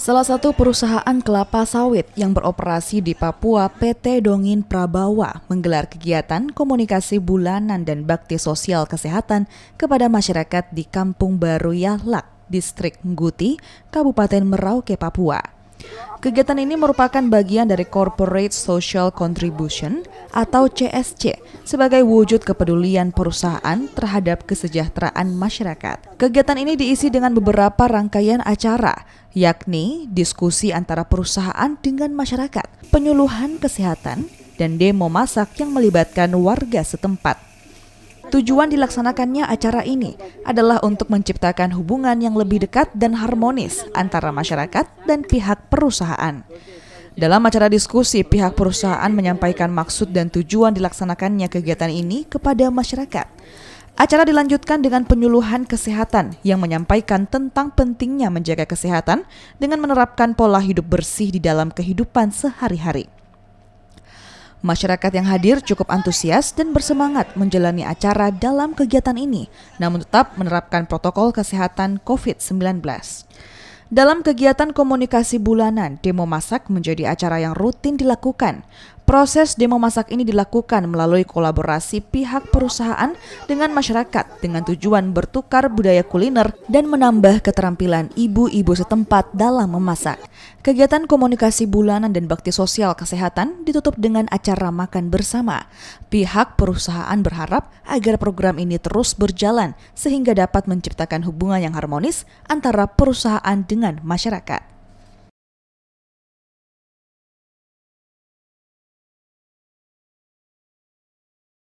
Salah satu perusahaan kelapa sawit yang beroperasi di Papua, PT Dongin Prabawa, menggelar kegiatan komunikasi bulanan dan bakti sosial kesehatan kepada masyarakat di Kampung Baru Yahlak, Distrik Nguti, Kabupaten Merauke, Papua. Kegiatan ini merupakan bagian dari Corporate Social Contribution atau CSC sebagai wujud kepedulian perusahaan terhadap kesejahteraan masyarakat. Kegiatan ini diisi dengan beberapa rangkaian acara, yakni diskusi antara perusahaan dengan masyarakat, penyuluhan kesehatan, dan demo masak yang melibatkan warga setempat. Tujuan dilaksanakannya acara ini adalah untuk menciptakan hubungan yang lebih dekat dan harmonis antara masyarakat dan pihak perusahaan. Dalam acara diskusi, pihak perusahaan menyampaikan maksud dan tujuan dilaksanakannya kegiatan ini kepada masyarakat. Acara dilanjutkan dengan penyuluhan kesehatan yang menyampaikan tentang pentingnya menjaga kesehatan dengan menerapkan pola hidup bersih di dalam kehidupan sehari-hari. Masyarakat yang hadir cukup antusias dan bersemangat menjalani acara dalam kegiatan ini, namun tetap menerapkan protokol kesehatan COVID-19. Dalam kegiatan komunikasi bulanan, demo masak menjadi acara yang rutin dilakukan. Proses demo masak ini dilakukan melalui kolaborasi pihak perusahaan dengan masyarakat dengan tujuan bertukar budaya kuliner dan menambah keterampilan ibu-ibu setempat dalam memasak. Kegiatan komunikasi bulanan dan bakti sosial kesehatan ditutup dengan acara makan bersama. Pihak perusahaan berharap agar program ini terus berjalan sehingga dapat menciptakan hubungan yang harmonis antara perusahaan dengan masyarakat.